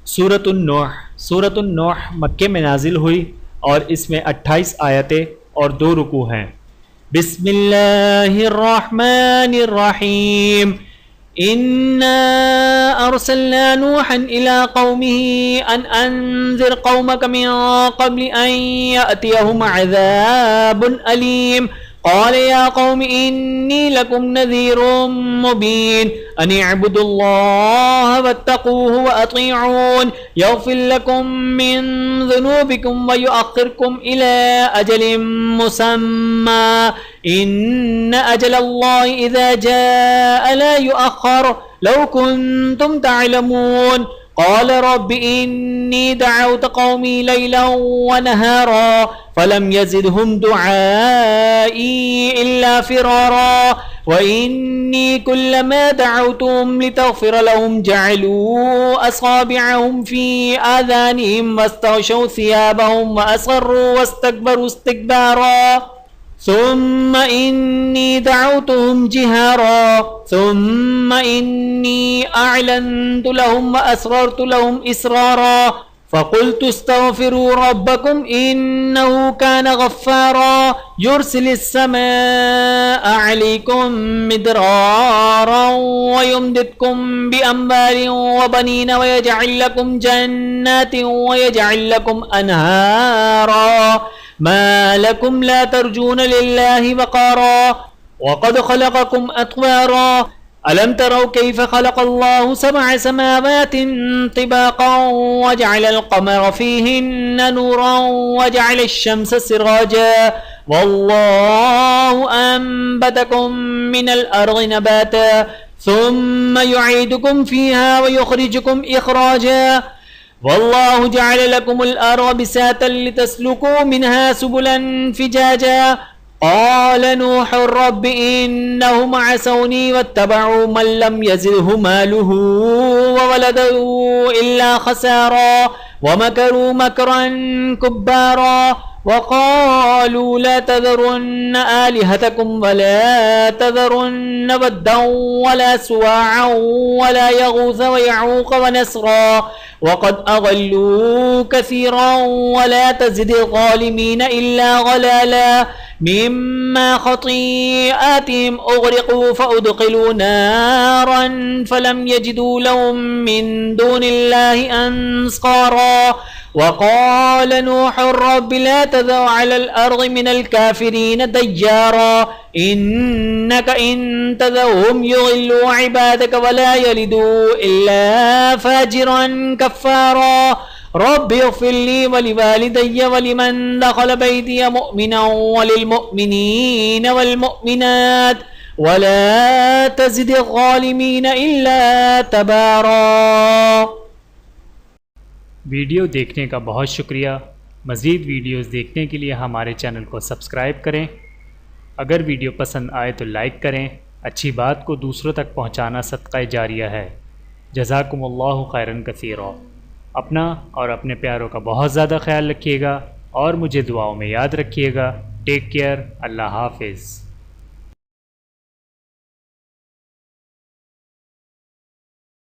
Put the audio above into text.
सूरतुन नूह मक्के में नाजिल हुई और इसमें 28 आयतें और 2 रुकू हैं। बिस्मिल्लाहिर्रहमानिर्रहीम। इन्ना अरसलना नूहन इला कौमिही अन अंज़िर कौमक मिन क़ब्ल अन यअतियहुम अज़ाबुन अलीम। क़ाल या कौम इन्नी लकुम नज़ीरुम मुबीन अन इअ्बुदुल्लाह वत्तक़ूहु व अतीऊन यग़फ़िर लकुम मिन ज़ुनूबिकुम व युअख़्खिरकुम इला अजलिम मुसम्मा इन्न अजलल्लाहि इज़ा जाअ ला युअख़्ख़र लौ कुन्तुम तअलमून। क़ाल रब्बि इन्नी दअवतु क़ौमी लैलन व नहारा फलम यज़िदहुम दुआई इल्ला फ़िरारा व इन्नी कुल्लमा दअवतुहुम लितग़फ़िर लहुम जअलू असाबिअहुम फ़ी आज़ानिहिम वस्तग़शौ सियाबहुम व असर्रू वस्तकबरू इस्तिकबारा सुम्मा इन्नी दअवतुहुम जिहारा सुम्मा इन्नी अअलनतु लहुम व असररतु लहुम इसरारा फ़क़ुल्तु इस्तग़फ़िरू रब्बकुम इन्नहु कान गफ़्फ़ारा युरसिलिस समाअ अलैकुम मिदरारन व युमदिदकुम बिअम्वालिन व बनीन व यजअल लकुम जन्नातिन व यजअल लकुम अनहारा मा लकुम ला तर्जून लिल्लाहि वक़ारा वक़द ख़लक़कुम अत्वारा अलम तरौ कैफ़ ख़लक़ल्लाहु सबअ समावातिन तिबाक़न वजअलल क़मरा फ़ीहिन्न नूरन वजअलश शम्सा सिराजा वल्लाहु अंबतकुम मिनल अर्ज़ि नबाता सुम्मा युईदुकुम फ़ीहा व युख़रिजुकुम इख़राजा वल्लाहु जअल लकुमुल अर्ज़ बिसातन लितस्लुकू मिनहा सुबुलन फ़िजाजा। क़ाल नूह रब्बि इन्नहुम असौनी वत्तबअू मन लम यज़िदहु मालुहु व वलदुहु इल्ला ख़सारा व मकरू मकरन कुब्बारा वक़ालू ला तज़रुन्न आलिहतकुम वला तज़रुन्न वद्दन वला सुवाअन वला यग़ूस व यऊक़ व नस्रा वक़द अज़ल्लू कसीरन वला तज़िदिल ज़ालिमीन इल्ला ज़लाला मिम्मा ख़तीआतिहिम उग़रिक़ू फ़उदख़िलू नारन फ़लम यजिदू लहुम मिन दूनिल्लाहि अंसारा वक़ाल नूह रब्बि ला तज़र अलल अर्ज़ि मिनल काफ़िरीन दय्यारा इन्नक इन तज़रहुम युज़िल्लू इबादक वला यलिदू इल्ला फ़ाजिरन कफ़्फ़ारा रब्बि इग़फ़िर ली व लिवालिदैय व लिमन दख़ल बैतिय मुअ्मिनन व लिलमुअ्मिनीन वल मुअ्मिनात वला तज़िदिज़ ज़ालिमीन इल्ला तबारा। वीडियो देखने का बहुत शुक्रिया। मज़ीद वीडियोज़ देखने के लिए हमारे चैनल को सब्सक्राइब करें। अगर वीडियो पसंद आए तो लाइक करें। अच्छी बात को दूसरों तक पहुंचाना सदक़ा जारिया है। जज़ाकुमुल्लाहु खैरन कसीरा। अपना और अपने प्यारों का बहुत ज़्यादा ख्याल रखिएगा और मुझे दुआओं में याद रखिएगा। Take care. अल्लाह हाफ़िज़।